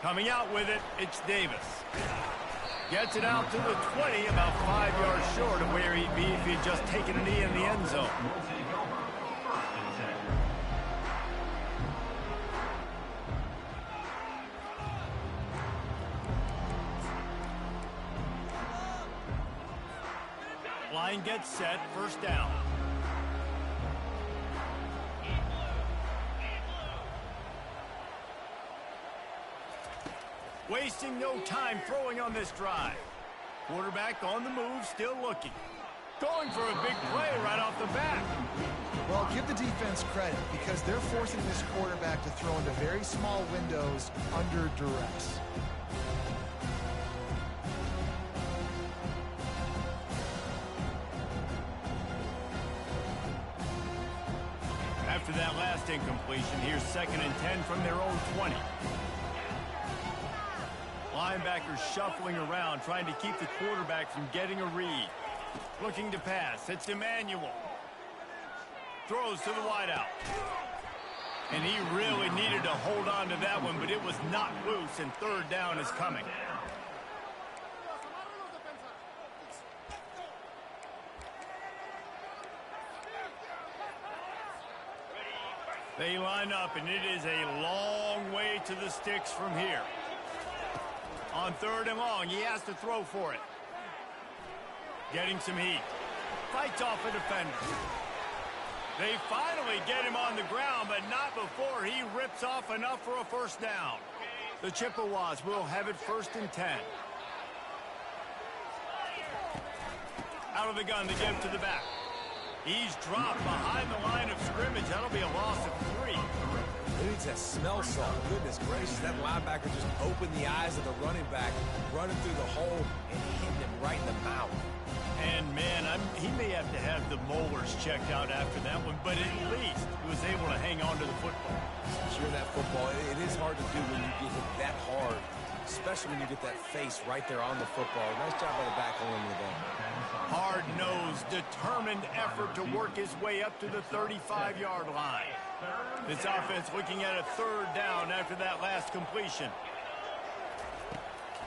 Coming out with it, it's Davis. Gets it out to the 20, about 5 yards short of where he'd be if he'd just taken a knee in the end zone. Line gets set, first down. Wasting no time throwing on this drive. Quarterback on the move, still looking. Going for a big play right off the bat. Well, give the defense credit because they're forcing this quarterback to throw into very small windows under duress. After that last incompletion, here's 2nd and 10 from their own 20. Linebackers shuffling around, trying to keep the quarterback from getting a read. Looking to pass. It's Emmanuel. Throws to the wideout. And he really needed to hold on to that one, but it was knocked loose, and third down is coming. They line up, and it is a long way to the sticks from here. On 3rd and long, he has to throw for it. Getting some heat. Fights off a defender. They finally get him on the ground, but not before he rips off enough for a first down. The Chippewas will have it 1st and 10. Out of the gun to give to the back. He's dropped behind the line of scrimmage. That'll be a loss of 3. He needs that smell salt. Goodness gracious, that linebacker just opened the eyes of the running back, running through the hole and hitting him right in the mouth. And, man, he may have to have the molars checked out after that one, but at least he was able to hang on to the football. Securing that football, it is hard to do when you get hit that hard, especially when you get that face right there on the football. Nice job by the back holding the ball. Hard-nosed, determined effort to work his way up to the 35-yard line. This offense looking at a 3rd down after that last completion.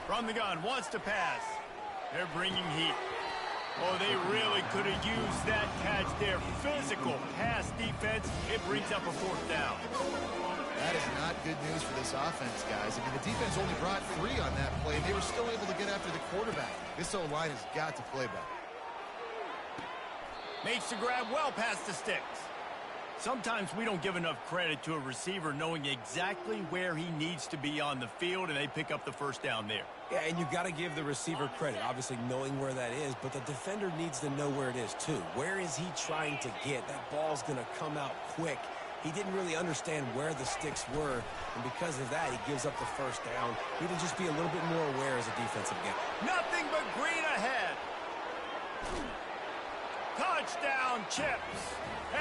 From the gun, wants to pass. They're bringing heat. Oh, they really could have used that catch there. Physical pass defense. It brings up a 4th down. That is not good news for this offense, guys. I mean, the defense only brought 3 on that play. They were still able to get after the quarterback. This O-line has got to play better. Makes the grab well past the sticks. Sometimes we don't give enough credit to a receiver knowing exactly where he needs to be on the field, and they pick up the first down there. Yeah, and you've got to give the receiver credit, obviously knowing where that is, but the defender needs to know where it is too. Where is he trying to get? That ball's going to come out quick. He didn't really understand where the sticks were, and because of that, he gives up the first down. Need to just be a little bit more aware as a defensive guy. Nothing but green ahead. Touchdown, Chips.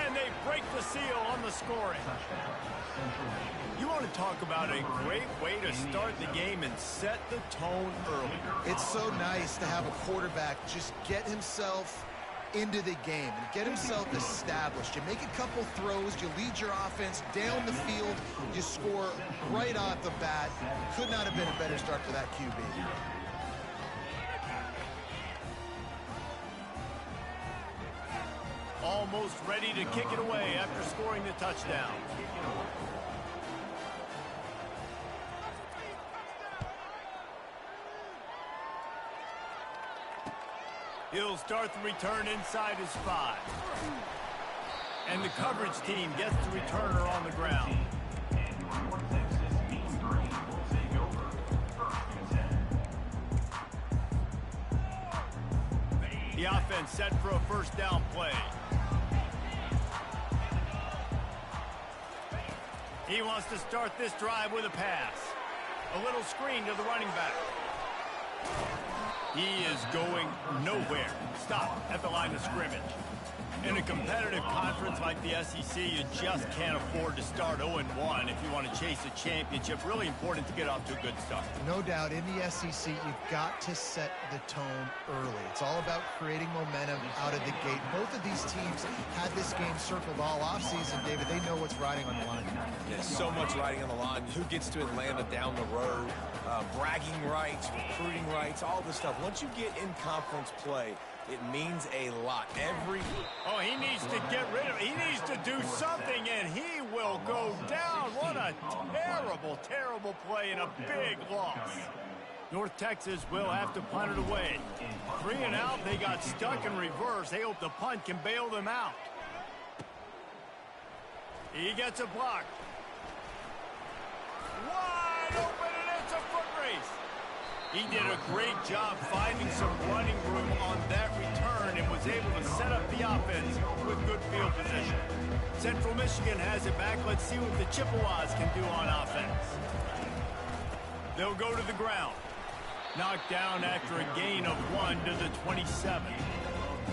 And they break the seal on the scoring. You want to talk about a great way to start the game and set the tone early. It's so nice to have a quarterback just get himself into the game and get himself established. You make a couple throws, you lead your offense down the field, you score right off the bat. Could not have been a better start for that QB. Almost ready to kick it away after scoring the touchdown. He'll start the return inside his 5. And the coverage team gets the returner on the ground. The offense set for a first down play. He wants to start this drive with a pass. A little screen to the running back. He is going nowhere. Stop at the line of scrimmage. In a competitive conference like the SEC, you just can't afford to start 0-1 if you want to chase a championship. Really important to get off to a good start. No doubt, in the SEC, you've got to set the tone early. It's all about creating momentum out of the gate. Both of these teams had this game circled all offseason, David. They know what's riding on the line. There's so much riding on the line. Who gets to Atlanta down the road? Bragging rights, recruiting rights, all this stuff. Once you get in conference play, it means a lot. Oh, he needs to get rid of it. He needs to do something, and he will go down. What a terrible, terrible play and a big loss. North Texas will have to punt it away. 3 and out, they got stuck in reverse. They hope the punt can bail them out. He gets a block. Wide open, and it's a foot race. He did a great job finding some running room on that return and was able to set up the offense with good field position. Central Michigan has it back. Let's see what the Chippewas can do on offense. They'll go to the ground. Knocked down after a gain of 1 to the 27.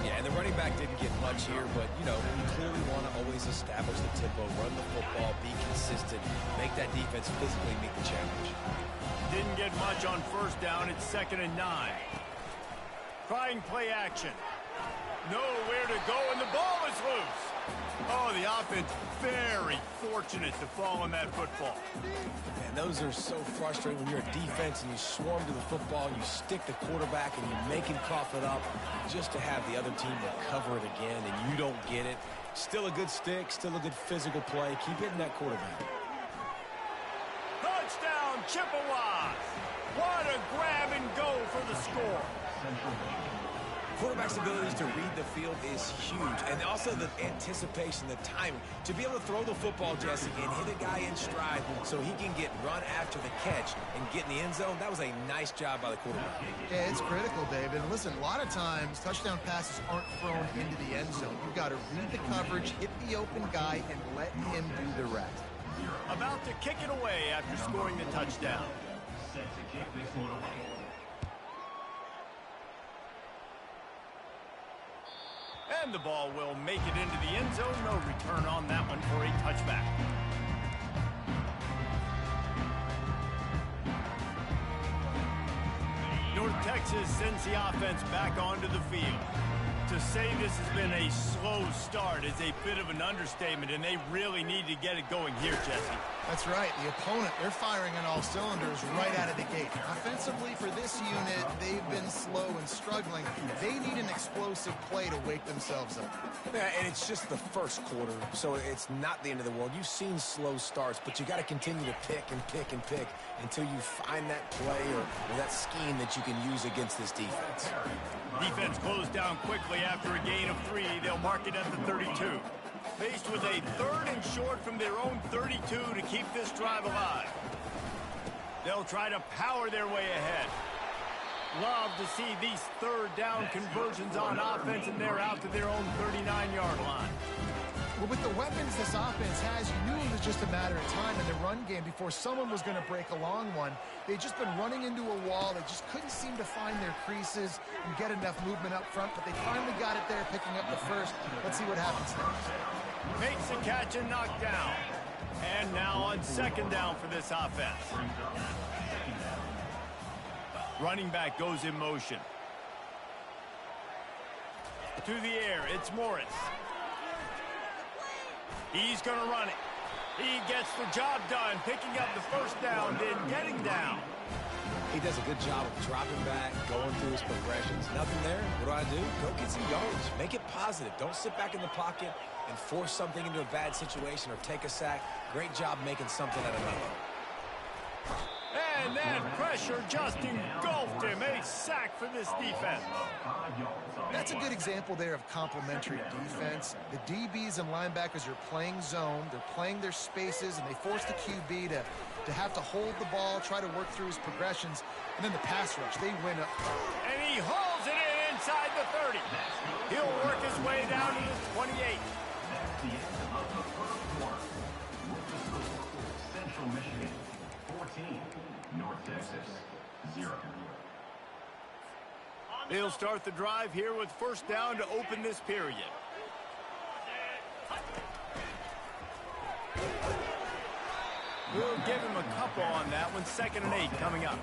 Yeah, and the running back didn't get much here, but, you know, you clearly want to always establish the tempo, run the football, be consistent, make that defense physically meet the challenge. Didn't get much on first down. It's 2nd and 9. Trying play action. Nowhere to go, and the ball is loose. Oh, the offense very fortunate to fall on that football. And those are so frustrating when you're a defense and you swarm to the football, and you stick the quarterback, and you make him cough it up just to have the other team recover it again, and you don't get it. Still a good stick, still a good physical play. Keep hitting that quarterback. Touchdown, Chippewas. What a grab and go for the score. Quarterback's abilities to read the field is huge, and also the anticipation, the timing. To be able to throw the football, Jesse, and hit a guy in stride so he can get run after the catch and get in the end zone, that was a nice job by the quarterback. Yeah, it's critical, David. And listen, a lot of times, touchdown passes aren't thrown into the end zone. You've got to read the coverage, hit the open guy, and let him do the rest. About to kick it away after scoring the touchdown. Set to kick this one away. And the ball will make it into the end zone. No return on that one for a touchback. North Texas sends the offense back onto the field. To say this has been a slow start is a bit of an understatement, and they really need to get it going here, Jesse. That's right. The opponent, they're firing on all cylinders right out of the gate. Offensively, for this unit, they've been slow and struggling. They need an explosive play to wake themselves up. Yeah, and it's just the first quarter, so it's not the end of the world. You've seen slow starts, but you got to continue to pick and pick and pick until you find that play or that scheme that you can use against this defense. Defense closed down quickly after a gain of 3. They'll mark it at the 32. Faced with a 3rd and short from their own 32 to keep this drive alive. They'll try to power their way ahead. Love to see these 3rd down conversions on offense, and they're out to their own 39-yard line. Well, with the weapons this offense has, you knew it was just a matter of time in the run game before someone was going to break a long one. They'd just been running into a wall. They just couldn't seem to find their creases and get enough movement up front, but they finally got it there, picking up the first. Let's see what happens next. Makes the catch and knocked down. And now on 2nd down for this offense. Running back goes in motion. To the air, it's Morris. He's going to run it. He gets the job done, picking up the first down, then getting down. He does a good job of dropping back, going through his progressions. Nothing there. What do? Go get some yards. Make it positive. Don't sit back in the pocket and force something into a bad situation or take a sack. Great job making something out of nothing. And then pressure just engulfed him. A sack for this defense. That's a good example there of complementary defense. The DBs and linebackers are playing zone. They're playing their spaces, and they force the QB to have to hold the ball, try to work through his progressions. And then the pass rush, they win up. And he hauls it in inside the 30. He'll work his way down to the 28. That's the end of the first quarter. Central Michigan, 14. North Texas, 0. They'll start the drive here with first down to open this period. We'll give him a couple on that one. 2nd and 8 coming up.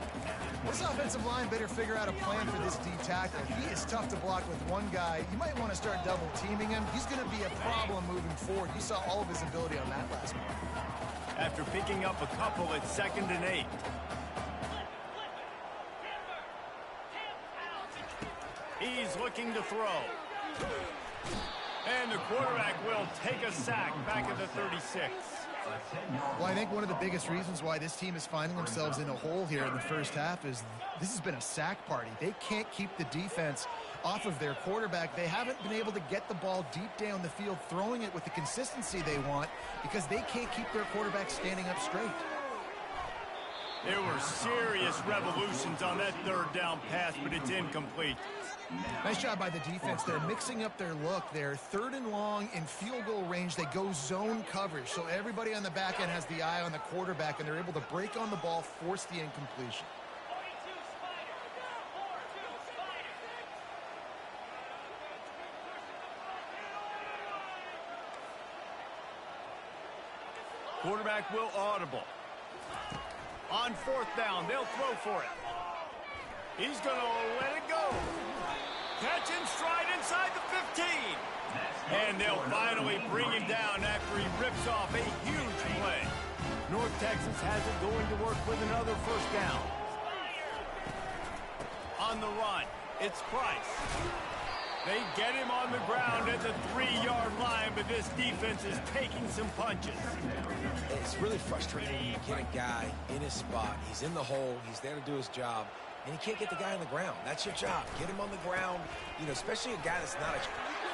This offensive line better figure out a plan for this D tackle. He is tough to block with one guy. You might want to start double teaming him. He's going to be a problem moving forward. You saw all of his ability on that last one. after picking up a couple at 2nd and 8. He's looking to throw. And the quarterback will take a sack back at the 36. Well, I think one of the biggest reasons why this team is finding themselves in a hole here in the first half is this has been a sack party. They can't keep the defense off of their quarterback. They haven't been able to get the ball deep down the field, throwing it with the consistency they want because they can't keep their quarterback standing up straight. There were serious revolutions on that 3rd down pass, but it's incomplete. Nice job by the defense. They're mixing up their look. They're 3rd and long in field goal range. They go zone coverage, so everybody on the back end has the eye on the quarterback, and they're able to break on the ball, force the incompletion. Quarterback will audible. On 4th down, they'll throw for it. He's going to let it go. Catch and stride inside the 15. And they'll finally bring him down after he rips off a huge play. North Texas has it going to work with another 1st down. On the run, it's Price. They get him on the ground at the 3-yard line, but this defense is taking some punches. It's really frustrating when you get a guy in his spot. He's in the hole. He's there to do his job. And you can't get the guy on the ground. That's your job. Get him on the ground, you know, especially a guy that's not a...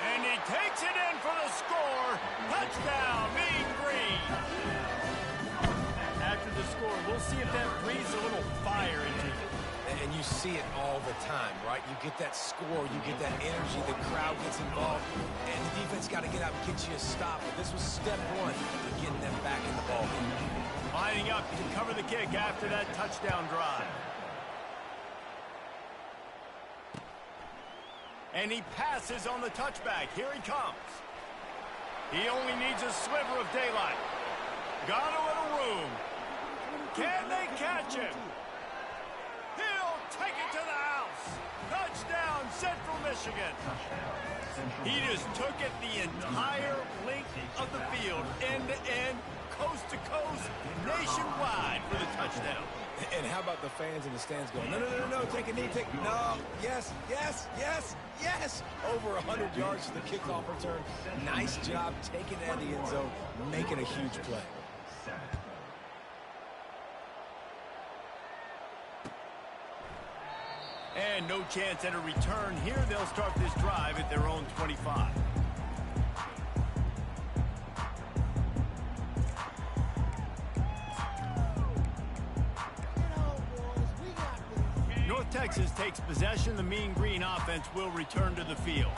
And he takes it in for the score. Touchdown, Mean Green. After the score, we'll see if that breathes a little fire into you. And you see it all the time, right? You get that score, you get that energy, the crowd gets involved, and the defense got to get out and get you a stop. But this was step 1 to getting them back in the ball game. Lining up to cover the kick after that touchdown drive. And he passes on the touchback. Here he comes. He only needs a sliver of daylight. Got a little room. Can they catch him? He'll take it to the house. Touchdown, Central Michigan. He just took it the entire length of the field, end to end, coast to coast, nationwide for the touchdown. And how about the fans in the stands going, no, no, no, no, take a knee, take, no, yes, yes, yes, yes. Over 100 yards to the kickoff return. Nice job taking it out of the end zone, making a huge play. And no chance at a return here. They'll start this drive at their own 25. North Texas takes possession. The Mean Green offense will return to the field.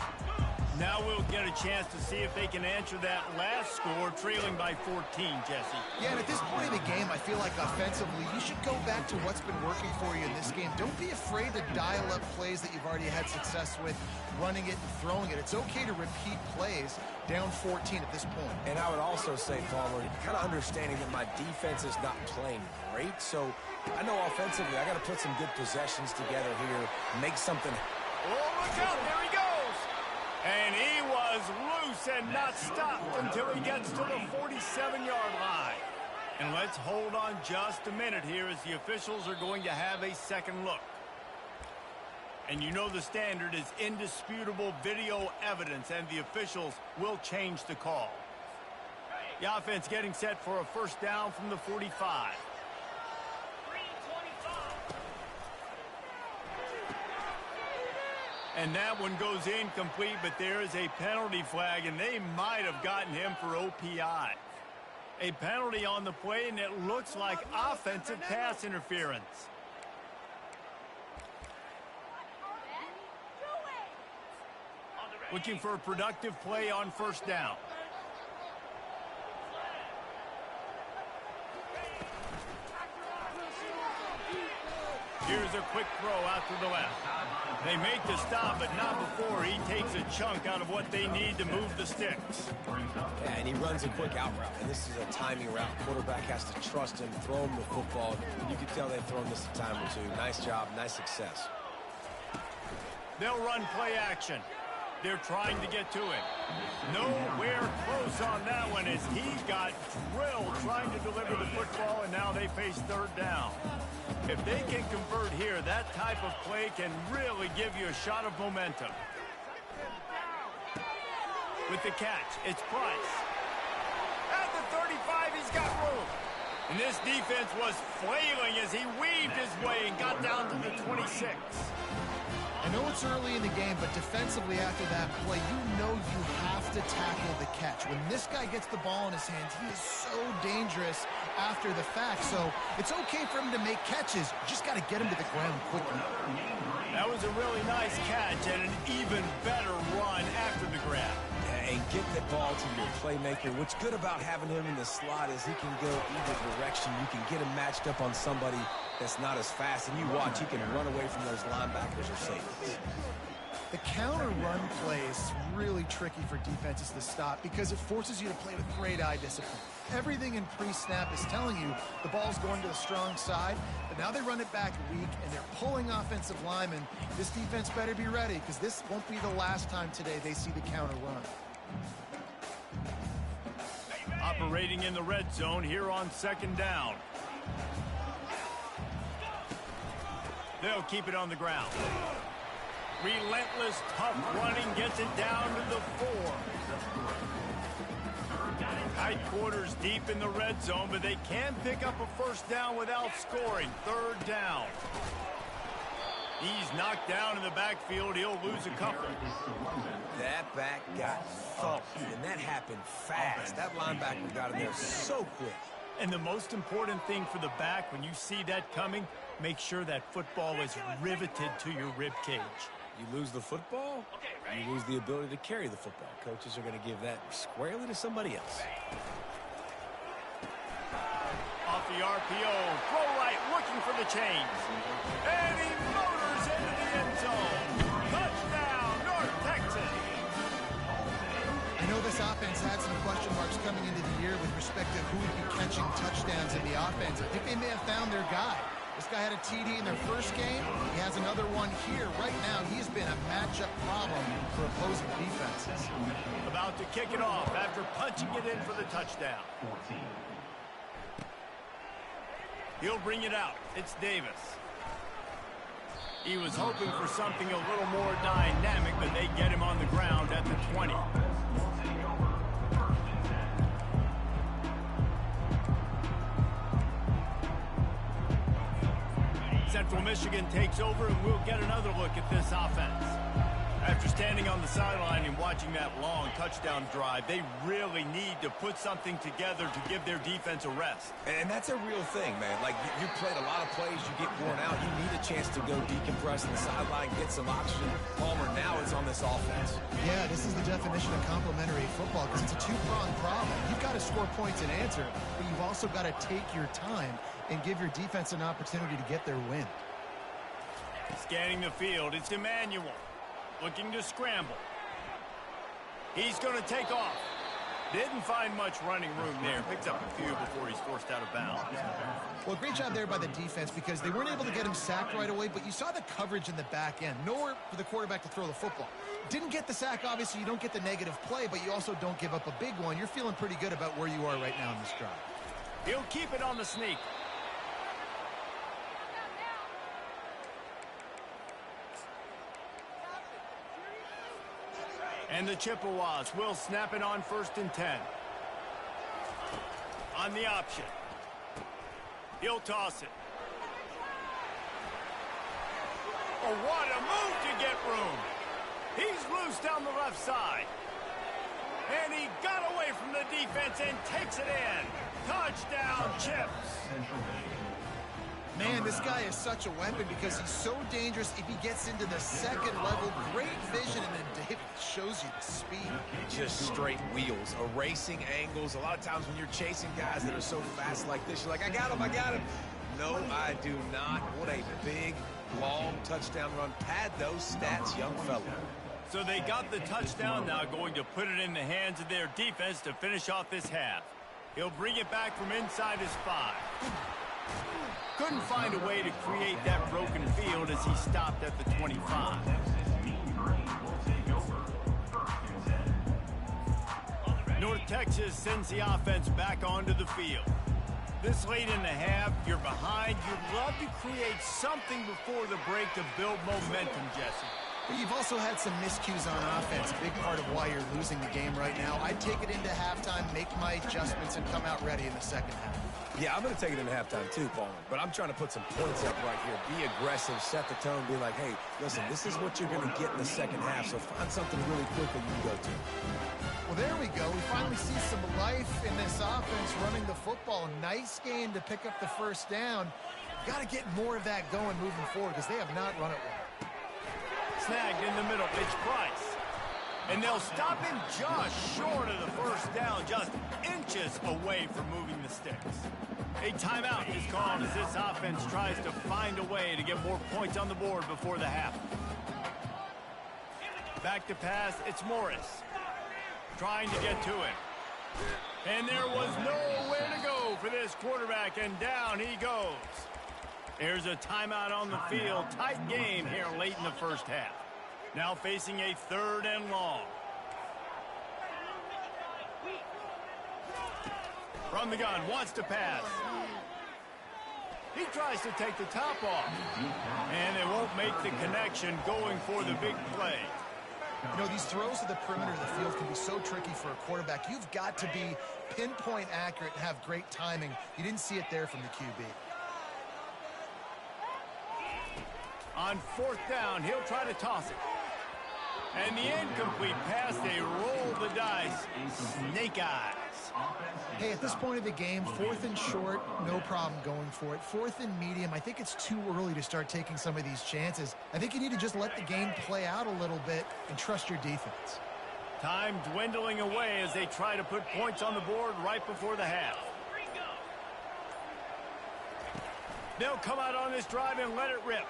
Now we'll get a chance to see if they can answer that last score, trailing by 14, Jesse. Yeah, and at this point of the game, I feel like offensively, you should go back to what's been working for you in this game. Don't be afraid to dial up plays that you've already had success with, running it and throwing it. It's okay to repeat plays down 14 at this point. And I would also say, Palmer, kind of understanding that my defense is not playing great, so I know offensively I got to put some good possessions together here, make something. Oh, look out, there he goes. And he was loose and not stopped until he gets to the 47-yard line. And let's hold on just a minute here as the officials are going to have a second look. And you know the standard is indisputable video evidence, and the officials will change the call. The offense getting set for a first down from the 45. And that one goes incomplete, but there is a penalty flag, and they might have gotten him for OPI. A penalty on the play, and it looks like offensive pass interference. Looking for a productive play on first down. Here's a quick throw out to the left. They make the stop, but not before he takes a chunk out of what they need to move the sticks. Yeah, and he runs a quick out route, and this is a timing route. Quarterback has to trust him, throw him the football. You can tell they've thrown this a time or two. Nice job, nice success. They'll run play action. They're trying to get to him. Nowhere close on that one as he got drilled trying to deliver the football, and now they face third down. If they can convert here, that type of play can really give you a shot of momentum. With the catch, it's Price. At the 35, he's got room. And this defense was flailing as he weaved his way and got down to the 26. I know it's early in the game, but defensively after that play, you know you have to tackle the catch. When this guy gets the ball in his hands, he is so dangerous after the fact. So it's okay for him to make catches. You just got to get him to the ground quickly. That was a really nice catch and an even better run after the grab. And get the ball to your playmaker. What's good about having him in the slot is he can go either direction. You can get him matched up on somebody that's not as fast, and you watch, he can run away from those linebackers or safeties. The counter run play is really tricky for defenses to stop because it forces you to play with great eye discipline. Everything in pre-snap is telling you the ball's going to the strong side, but now they run it back weak, and they're pulling offensive linemen. This defense better be ready because this won't be the last time today they see the counter run. Operating in the red zone here on second down. They'll keep it on the ground. Relentless, tough running gets it down to the 4. Tight quarters deep in the red zone, but they can pick up a first down without scoring. Third down. He's knocked down in the backfield. He'll lose a couple. That back got thumped, and that happened fast. That linebacker got in there so quick. And the most important thing for the back, when you see that coming, make sure that football is riveted to your rib cage. You lose the football, you lose the ability to carry the football. Coaches are going to give that squarely to somebody else. Off the RPO, throw right, looking for the chains. And he motors into the end zone. Touchdown, North Texas. I know this offense had some question marks coming into the year with respect to who would be catching touchdowns in the offense. I think they may have found their guy. This guy had a TD in their first game. He has another one here. Right now, he's been a matchup problem for opposing defenses. About to kick it off after punching it in for the touchdown. He'll bring it out. It's Davis. He was hoping for something a little more dynamic, but they get him on the ground at the 20. Central Michigan takes over, and we'll get another look at this offense. After standing on the sideline and watching that long touchdown drive, they really need to put something together to give their defense a rest. And that's a real thing, man. Like, you played a lot of plays, you get worn out, you need a chance to go decompress on the sideline, get some oxygen. Palmer, now it's on this offense. Yeah, this is the definition of complementary football because it's a two-pronged problem. You've got to score points and answer, but you've also got to take your time and give your defense an opportunity to get their win. Scanning the field, it's Emmanuel. Looking to scramble. He's going to take off. Didn't find much running room there. Picks up a few before he's forced out of bounds. Well, great job there by the defense because they weren't able to get him sacked right away, but you saw the coverage in the back end. Nowhere for the quarterback to throw the football. Didn't get the sack, obviously. You don't get the negative play, but you also don't give up a big one. You're feeling pretty good about where you are right now in this drive. He'll keep it on the sneak. And the Chippewas will snap it on 1st and 10. On the option. He'll toss it. Oh, what a move to get room. He's loose down the left side. And he got away from the defense and takes it in. Touchdown, Chips. Man, this guy is such a weapon because he's so dangerous if he gets into the second level. Great vision, and then David shows you the speed. Just straight wheels, erasing angles. A lot of times when you're chasing guys that are so fast like this, you're like, I got him, I got him. No, I do not. What a big, long touchdown run. Pad those stats, young fella. So they got the touchdown, now going to put it in the hands of their defense to finish off this half. He'll bring it back from inside his 5. Couldn't find a way to create that broken field as he stopped at the 25. North Texas sends the offense back onto the field. This late in the half, you're behind. You'd love to create something before the break to build momentum, Jesse. But you've also had some miscues on offense, a big part of why you're losing the game right now. I'd take it into halftime, make my adjustments, and come out ready in the second half. Yeah, I'm going to take it into halftime too, Paul. But I'm trying to put some points up right here. Be aggressive, set the tone, be like, hey, listen, this is what you're going to get in the second half, so find something really quick that you can go to. Well, there we go. We finally see some life in this offense running the football. Nice game to pick up the first down. Got to get more of that going moving forward because they have not run it well. Snagged in the middle. It's Price. And they'll stop him just short of the first down, just inches away from moving the sticks. A timeout is called as this offense tries to find a way to get more points on the board before the half. Back to pass, it's Morris. Trying to get to him. And there was nowhere to go for this quarterback, and down he goes. There's a timeout on the field. Tight game here late in the first half. Now facing a 3rd and long. From the gun, wants to pass. He tries to take the top off. And they won't make the connection going for the big play. You know, these throws to the perimeter of the field can be so tricky for a quarterback. You've got to be pinpoint accurate and have great timing. You didn't see it there from the QB. On 4th down, he'll try to toss it. And the incomplete pass, they roll the dice. Snake eyes. Hey, at this point of the game, 4th and short, no problem going for it. 4th and medium, I think it's too early to start taking some of these chances. I think you need to just let the game play out a little bit and trust your defense. Time dwindling away as they try to put points on the board right before the half. They'll come out on this drive and let it rip.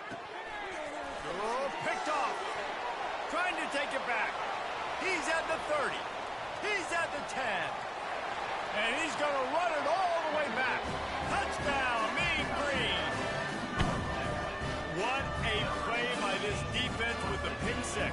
Oh, picked off. Trying to take it back. He's at the 30. He's at the 10. And he's going to run it all the way back. Touchdown, Mean Green. What a play by this defense with the pick six.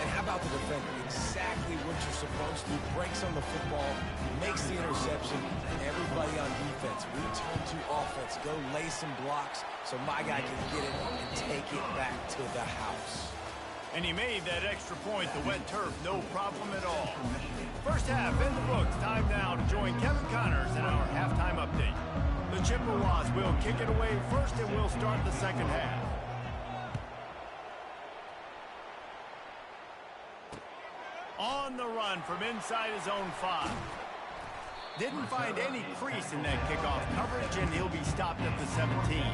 And how about the defender? Exactly what you're supposed to. Breaks on the football, makes the interception. Everybody on defense, return to offense. Go lay some blocks so my guy can get it and take it back to the house. And he made that extra point, the wet turf, no problem at all. First half in the books. Time now to join Kevin Connors in our halftime update. The Chippewas will kick it away first, and we'll start the second half. On the run from inside his own 5. Didn't find any crease in that kickoff coverage, and he'll be stopped at the 17.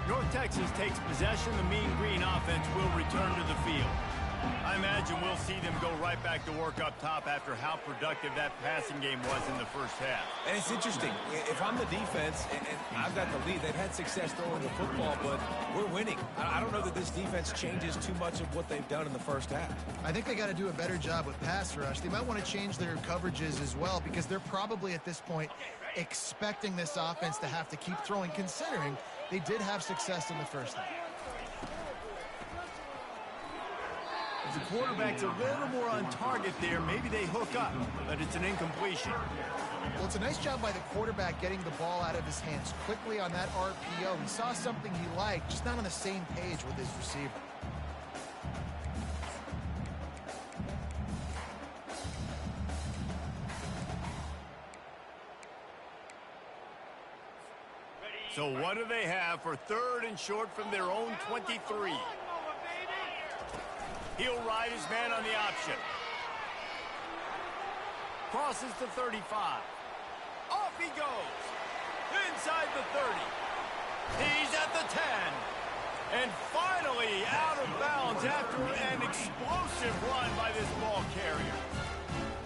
North Texas takes possession. The Mean Green offense will return to the field. I imagine we'll see them go right back to work up top after how productive that passing game was in the first half. And it's interesting. If I'm the defense and I've got the lead, they've had success throwing the football, but we're winning. I don't know that this defense changes too much of what they've done in the first half. I think they got to do a better job with pass rush. They might want to change their coverages as well because they're probably at this point expecting this offense to have to keep throwing, considering they did have success in the first half. If the quarterback's a little more on target there, maybe they hook up, but it's an incompletion. Well, it's a nice job by the quarterback getting the ball out of his hands quickly on that RPO. He saw something he liked, just not on the same page with his receiver. So what do they have for 3rd and short from their own 23? He'll ride his man on the option. Crosses the 35. Off he goes. Inside the 30. He's at the 10. And finally out of bounds after an explosive run by this ball carrier.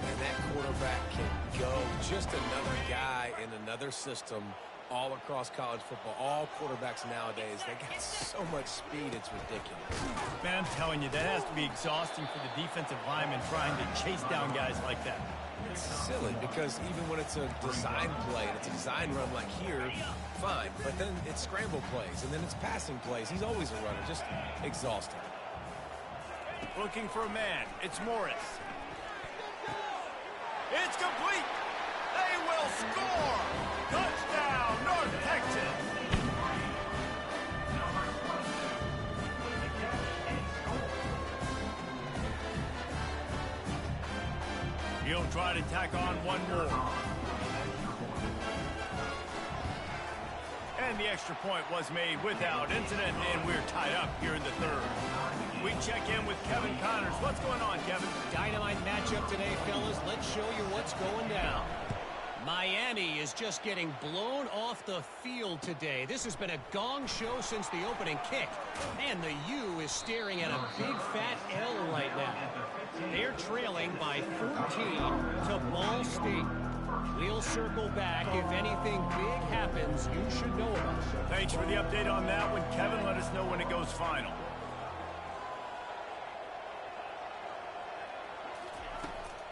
And that quarterback can go. Just another guy in another system all across college football. All quarterbacks nowadays, they got so much speed, it's ridiculous. Man, I'm telling you, that has to be exhausting for the defensive lineman trying to chase down guys like that. It's silly because even when it's a design play and it's a design run like here, fine. But then it's scramble plays and then it's passing plays. He's always a runner, just exhausting. Looking for a man. It's Morris. It's complete. They will score. Touchdown, North Texas. He'll try to tack on one more. And the extra point was made without incident, and we're tied up here in the third. We check in with Kevin Connors. What's going on, Kevin? Dynamite matchup today, fellas. Let's show you what's going down. Miami is just getting blown off the field today. This has been a gong show since the opening kick. And the U is staring at a big fat L right now. They're trailing by 14 to Ball State. We'll circle back. If anything big happens, you should know about it. Thanks for the update on that one, Kevin. Let us know when it goes final.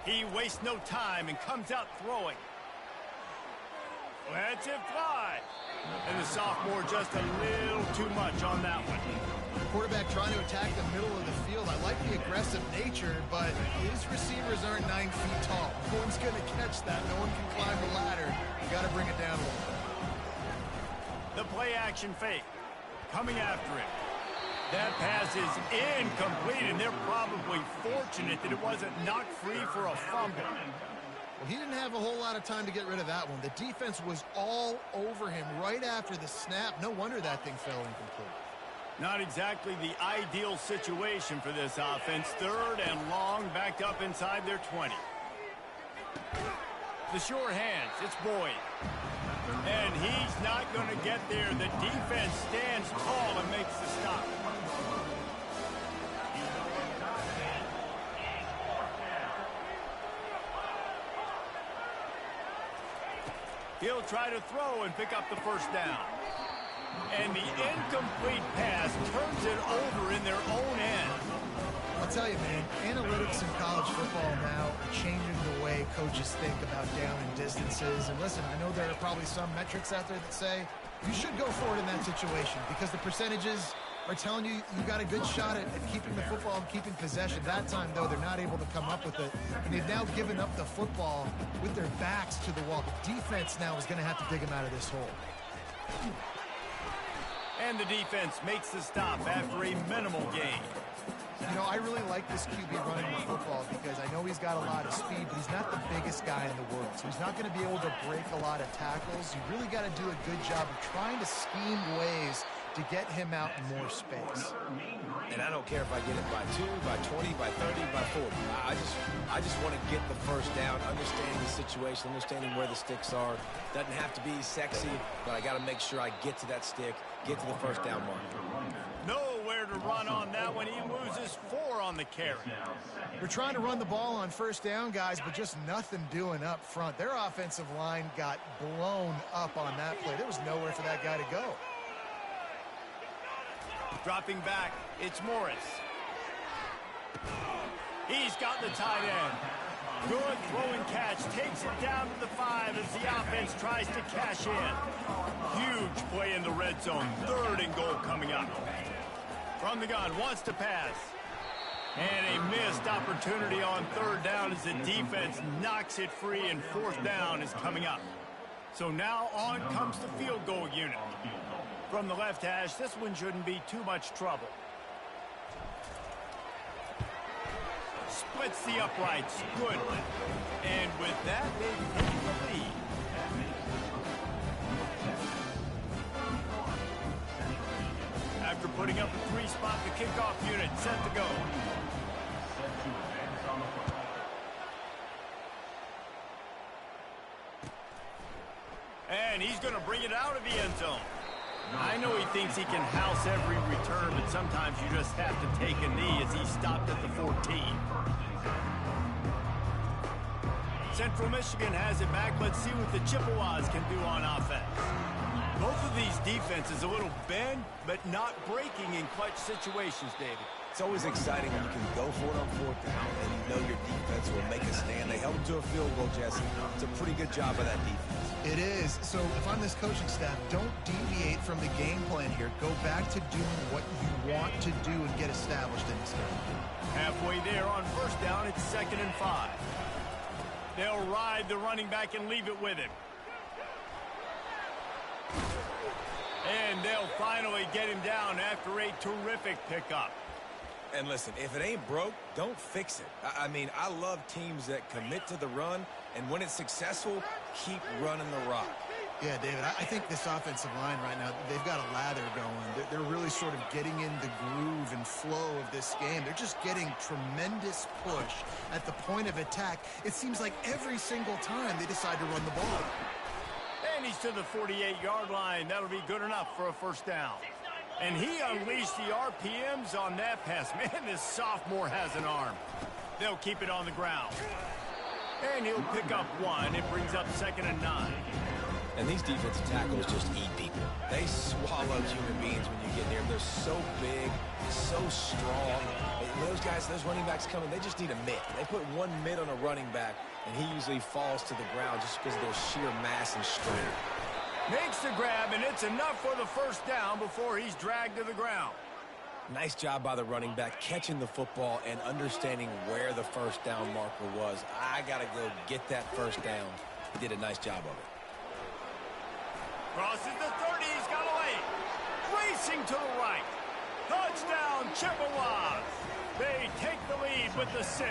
He wastes no time and comes out throwing. Lets it fly. And the sophomore just a little too much on that one. Quarterback trying to attack the middle of the field. I like the aggressive nature, but his receivers aren't 9 feet tall. No one's going to catch that. No one can climb the ladder. You got to bring it down a little bit. The play action fake. Coming after it. That pass is incomplete, and they're probably fortunate that it wasn't knocked free for a fumble. Well, he didn't have a whole lot of time to get rid of that one. The defense was all over him right after the snap. No wonder that thing fell incomplete. Not exactly the ideal situation for this offense. Third and long, backed up inside their 20. The sure hands, it's Boyd. And he's not going to get there. The defense stands tall and makes the stop. He'll try to throw and pick up the first down. And the incomplete pass turns it over in their own end. I'll tell you, man, analytics in college football now are changing the way coaches think about down and distances. And listen, I know there are probably some metrics out there that say you should go for it in that situation because the percentages are telling you you got a good shot at keeping the football and keeping possession. That time, though, they're not able to come up with it. And they've now given up the football with their backs to the wall. The defense now is going to have to dig them out of this hole. And the defense makes the stop after a minimal gain. You know, I really like this QB running the football because I know he's got a lot of speed, but he's not the biggest guy in the world. So he's not going to be able to break a lot of tackles. You really got to do a good job of trying to scheme ways to get him out in more space. And I don't care if I get it by 2, by 20, by 30, by 40. I just want to get the first down, understanding the situation, understanding where the sticks are. Doesn't have to be sexy, but I got to make sure I get to that stick, get to the first down mark. Nowhere to run on that one. He loses 4 on the carry. We're trying to run the ball on first down, guys, but just nothing doing up front. Their offensive line got blown up on that play. There was nowhere for that guy to go. Dropping back, it's Morris. He's got the tight end. Good throwing catch, takes it down to the 5 as the offense tries to cash in. Huge play in the red zone, 3rd and goal coming up. From the gun, wants to pass. And a missed opportunity on 3rd down as the defense knocks it free, and 4th down is coming up. So now on comes the field goal unit. From the left hash, this one shouldn't be too much trouble. Splits the uprights. Good. And with that, they take the lead. After putting up a 3-spot, the kickoff unit set to go. And he's going to bring it out of the end zone. I know he thinks he can house every return, but sometimes you just have to take a knee as he stopped at the 14. Central Michigan has it back. Let's see what the Chippewas can do on offense. Both of these defenses a little bend, but not breaking in clutch situations, David. It's always exciting when you can go for it on fourth down and you know your defense will make a stand. They held them to a field goal, Jesse. It's a pretty good job of that defense. It is. So if I'm this coaching staff, don't deviate from the game plan here. Go back to doing what you want to do and get established in this game. Halfway there on first down, it's 2nd and 5. They'll ride the running back and leave it with him. And they'll finally get him down after a terrific pickup. And listen, if it ain't broke, don't fix it. I mean, I love teams that commit to the run, and when it's successful, keep running the rock. Yeah, David, I think this offensive line right now, they've got a lather going. They're really sort of getting in the groove and flow of this game. They're just getting tremendous push at the point of attack. It seems like every single time they decide to run the ball. And he's to the 48-yard line. That'll be good enough for a first down. And he unleashed the RPMs on that pass. Man, this sophomore has an arm. They'll keep it on the ground. And he'll pick up one. It brings up 2nd and 9. And these defensive tackles just eat people. They swallow human beings when you get near them. They're so big, so strong. And those guys, those running backs coming, they just need a mitt. They put one mitt on a running back, and he usually falls to the ground just because of their sheer mass and strength. Makes the grab, and it's enough for the first down before he's dragged to the ground. Nice job by the running back catching the football and understanding where the first down marker was. I got to go get that first down. He did a nice job of it. Crosses the 30, he's got a lane. Racing to the right. Touchdown, Chippewas. They take the lead with the 6.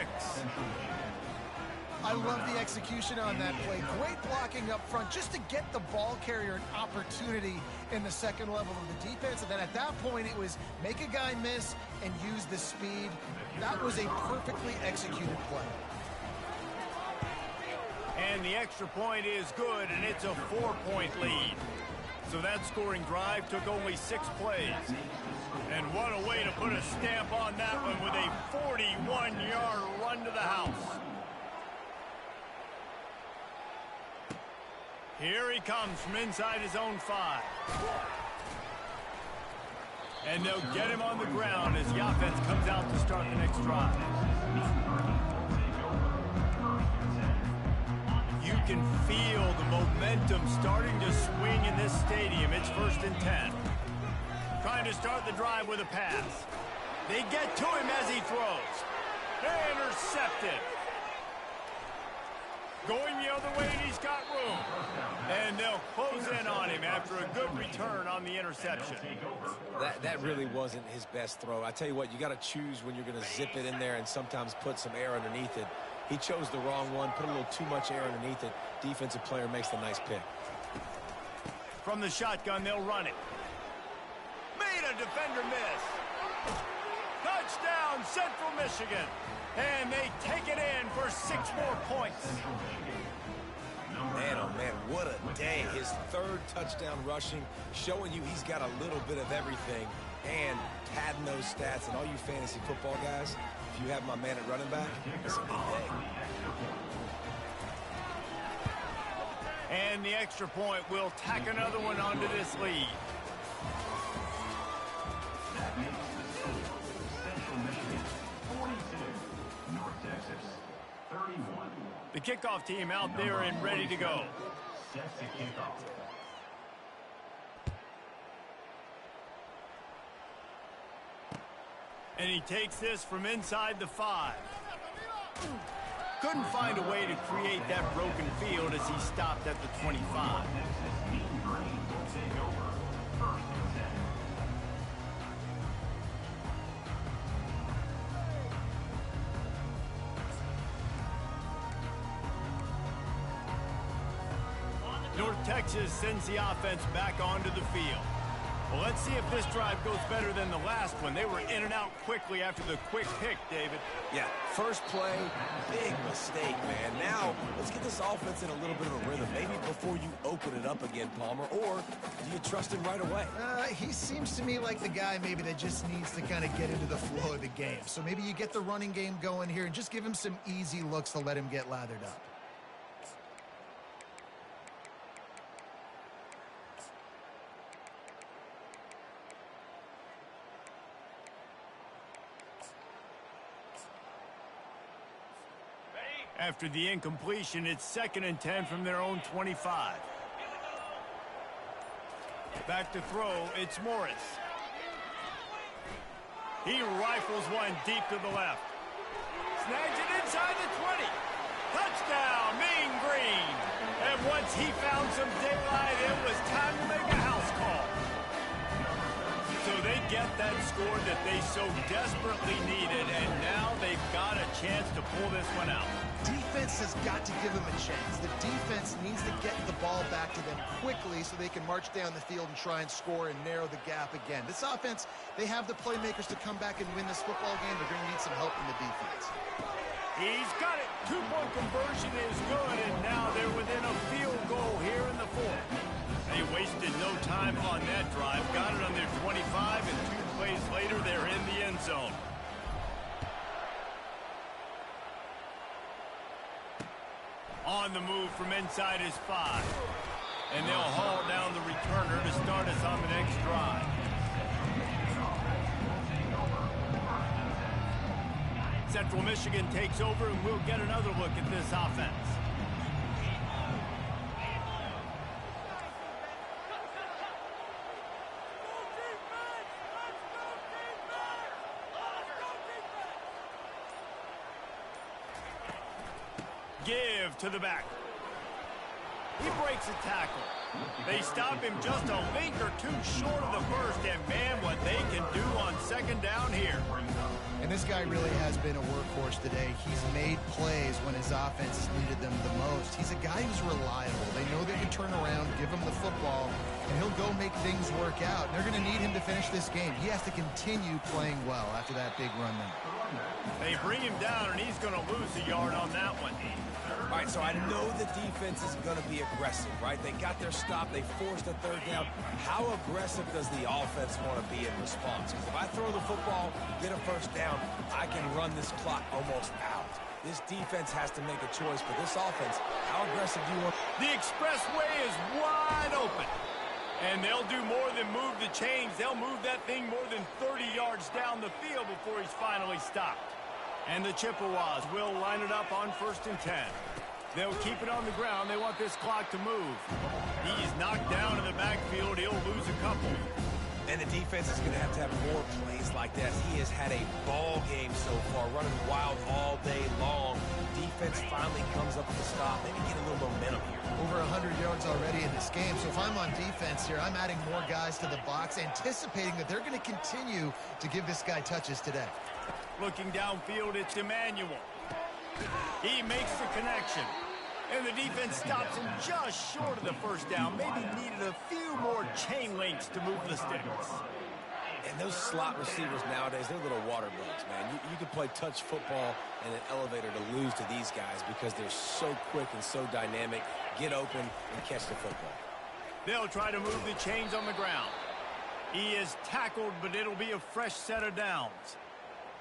I love the execution on that play. Great blocking up front just to get the ball carrier an opportunity in the second level of the defense. And then at that point, it was make a guy miss and use the speed. That was a perfectly executed play. And the extra point is good, and it's a 4-point lead. So that scoring drive took only 6 plays. And what a way to put a stamp on that one with a 41-yard run to the house. Here he comes from inside his own 5. And they'll get him on the ground as the offense comes out to start the next drive. You can feel the momentum starting to swing in this stadium. It's 1st and 10. Trying to start the drive with a pass. They get to him as he throws. Intercepted. Going the other way, and he's got room. And they'll close in on him after a good return on the interception. That really wasn't his best throw. I tell you what, you got to choose when you're going to zip it in there and sometimes put some air underneath it. He chose the wrong one, put a little too much air underneath it. Defensive player makes the nice pick. From the shotgun, they'll run it. Made a defender miss. Touchdown, Central Michigan. And they take it in for 6 more points. Man, oh man, what a day. His 3rd touchdown rushing, showing you he's got a little bit of everything and padding those stats. And all you fantasy football guys, if you have my man at running back, it's a big day. And the extra point will tack another one onto this lead. That makes the score Central Michigan 42, North Texas 31. The kickoff team out there and ready to go. Set to kick off. And he takes this from inside the 5. Couldn't find a way to create that broken field as he stopped at the 25. North Texas sends the offense back onto the field. Well, let's see if this drive goes better than the last one. They were in and out quickly after the quick pick, David. Yeah, first play, big mistake, man. Now, let's get this offense in a little bit of a rhythm. Maybe before you open it up again, Palmer, or do you trust him right away? He seems to me like the guy maybe that just needs to kind of get into the flow of the game. So maybe you get the running game going here and just give him some easy looks to let him get lathered up. After the incompletion, it's 2nd and 10 from their own 25. Back to throw, it's Morris. He rifles one deep to the left. Snags it inside the 20. Touchdown, Mean Green. And once he found some daylight, it was time to make a house call. So they get that score that they so desperately needed, and now they've got a chance to pull this one out. Defense has got to give them a chance. The defense needs to get the ball back to them quickly so they can march down the field and try and score and narrow the gap again. This offense, they have the playmakers to come back and win this football game. They're going to need some help in the defense. He's got it. 2-point conversion is good, and now they're within a field goal here in the 4th. They wasted no time on that drive. Got it on their 25, and 2 plays later, they're in the end zone. On the move from inside his 5. And they'll haul down the returner to start us on the next drive. Central Michigan takes over, and we'll get another look at this offense. Give to the back. He breaks a tackle. They stop him just a link or two short of the first, and man, what they can do on 2nd down here. And this guy really has been a workhorse today. He's made plays when his offense needed them the most. He's a guy who's reliable. They know they can turn around, give him the football, and he'll go make things work out. And they're going to need him to finish this game. He has to continue playing well after that big run there. They bring him down, and he's going to lose a yard on that one. All right, so I know the defense is going to be aggressive, right? They got their stop. They forced a 3rd down. How aggressive does the offense want to be in response? Because if I throw the football, get a 1st down, I can run this clock almost out. This defense has to make a choice, but this offense, how aggressive do you want? The expressway is wide open. And they'll do more than move the chains. They'll move that thing more than 30 yards down the field before he's finally stopped. And the Chippewas will line it up on 1st and 10. They'll keep it on the ground. They want this clock to move. He's knocked down in the backfield. He'll lose a couple. And the defense is going to have more plays like that. He has had a ball game so far, running wild all day long. Defense finally comes up with a stop. Maybe get a little momentum here. Over 100 yards already in this game. So if I'm on defense here, I'm adding more guys to the box, anticipating that they're going to continue to give this guy touches today. Looking downfield, it's Emmanuel. He makes the connection. And the defense stops him just short of the 1st down. Maybe needed a few more chain links to move the sticks. And those slot receivers nowadays, they're little water bugs, man. You can play touch football in an elevator to lose to these guys because they're so quick and so dynamic. Get open and catch the football. They'll try to move the chains on the ground. He is tackled, but it'll be a fresh set of downs.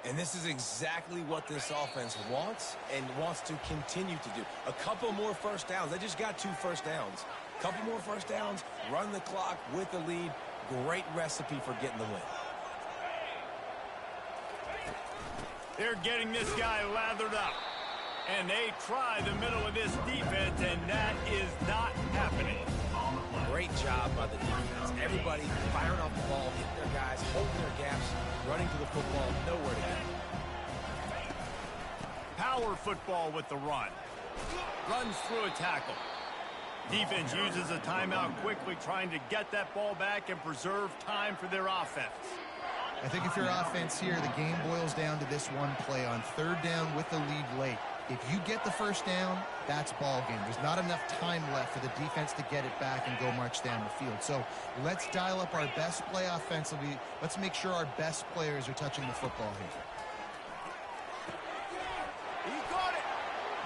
And this is exactly what this offense wants and wants to continue to do. A couple more 1st downs. They just got 2 1st downs. A couple more 1st downs, run the clock with the lead. Great recipe for getting the win. They're getting this guy lathered up. And they try the middle of this defense, and that is not happening. Great job by the defense. Everybody firing off the ball, hitting their guys, holding their gaps, running to the football, nowhere to go. Power football with the run. Runs through a tackle. Defense uses a timeout quickly, trying to get that ball back and preserve time for their offense. I think if your offense here, the game boils down to this one play on 3rd down with the lead late. If you get the 1st down, that's ball game. There's not enough time left for the defense to get it back and go march down the field. So let's dial up our best play offensively. Let's make sure our best players are touching the football here. He caught it.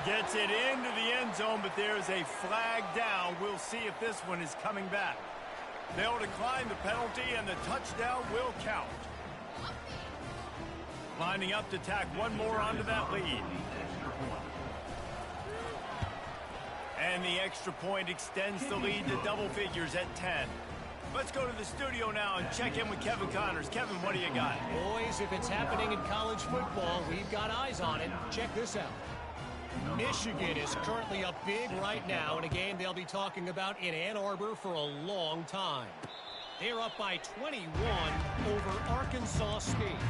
Gets it into the end zone, but there's a flag down. We'll see if this one is coming back. They'll decline the penalty, and the touchdown will count. Lining up to tack one more onto that lead. And the extra point extends the lead to double figures at 10. Let's go to the studio now and check in with Kevin Connors. Kevin, what do you got? Boys, if it's happening in college football, we've got eyes on it. Check this out. Michigan is currently up big right now in a game they'll be talking about in Ann Arbor for a long time. They're up by 21 over Arkansas State.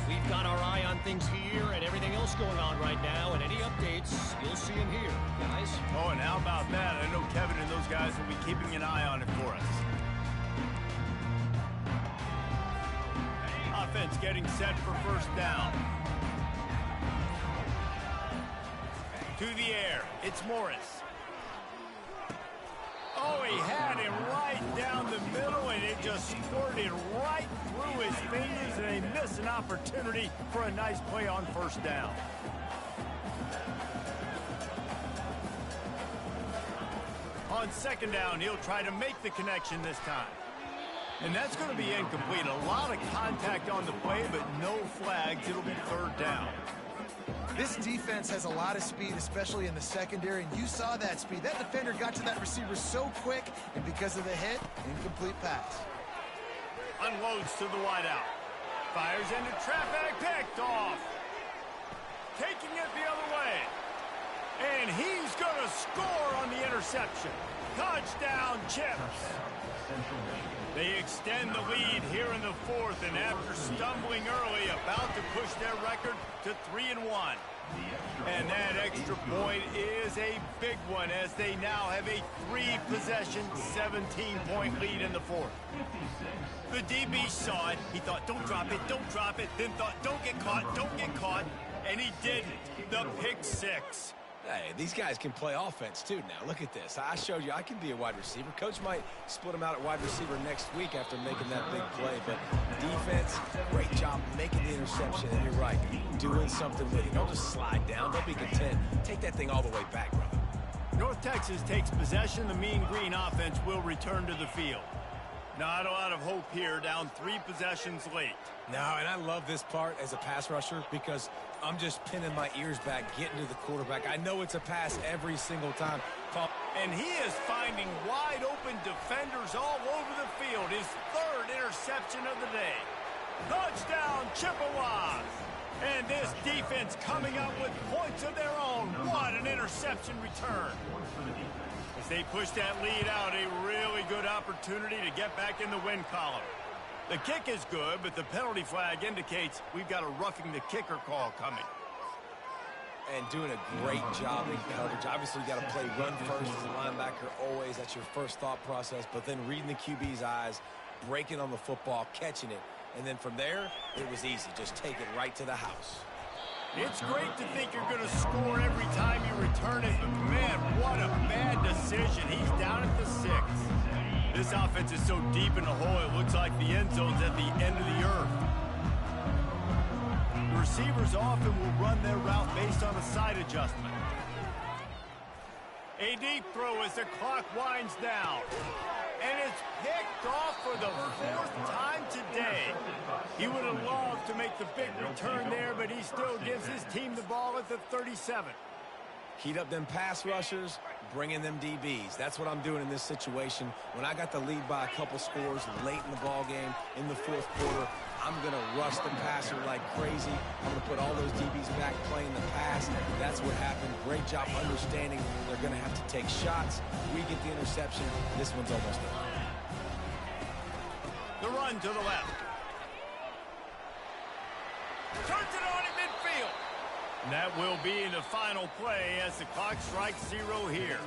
We've got our eye on things here and everything else going on right now, and any updates, you'll see them here, guys. Oh, and how about that? I know Kevin and those guys will be keeping an eye on it for us. Offense getting set for first down. To the air, it's Morris. Oh, he had him right down the middle, and it just squirted right through his fingers, and they missed an opportunity for a nice play on first down. On second down, he'll try to make the connection this time. And that's going to be incomplete. A lot of contact on the play, but no flags. It'll be third down. This defense has a lot of speed, especially in the secondary, and you saw that speed. That defender got to that receiver so quick, and because of the hit, incomplete pass. Unloads to the wideout. Fires into traffic, picked off. Taking it the other way. And he's going to score on the interception. Touchdown, Chips. They extend the lead here in the fourth, and after stumbling early, about to push their record to 3-1. And that extra point is a big one, as they now have a 3-possession, 17-point lead in the fourth. The DB saw it. He thought, don't drop it, then thought, don't get caught, and he didn't. The pick six. Hey, these guys can play offense, too, now. Look at this. I showed you I can be a wide receiver. Coach might split him out at wide receiver next week after making that big play. But defense, great job making the interception. And you're right, doing something with it. Don't just slide down. Don't be content. Take that thing all the way back, brother. North Texas takes possession. The Mean Green offense will return to the field. Not a lot of hope here, down 3 possessions late. No, and I love this part as a pass rusher because I'm just pinning my ears back, getting to the quarterback. I know it's a pass every single time. And he is finding wide-open defenders all over the field. His 3rd interception of the day. Touchdown, Chippewas! And this defense coming up with points of their own. What an interception return. As they push that lead out, a really good opportunity to get back in the win column. The kick is good, but the penalty flag indicates we've got a roughing the kicker call coming. And doing a great job in coverage. Obviously, you got to play run first as a linebacker always. That's your first thought process. But then reading the QB's eyes, breaking on the football, catching it. And then from there, it was easy. Just take it right to the house. It's great to think you're going to score every time you return it, but man, what a bad decision. He's down at the 6. This offense is so deep in the hole, it looks like the end zone's at the end of the earth. The receivers often will run their route based on a side adjustment. A deep throw as the clock winds down. And it's picked off for the 4th time today. He would have loved to make the big return there, but he still gives his team the ball at the 37. Heat up them pass rushers, bring in them DBs. That's what I'm doing in this situation. When I got the lead by a couple scores late in the ball game, in the 4th quarter, I'm going to rush the passer like crazy. I'm going to put all those DBs back playing the pass. That's what happened. Great job understanding they're going to have to take shots. We get the interception. This one's almost done. The run to the left. Turns it on at midfield. And that will be the final play as the clock strikes 0 here.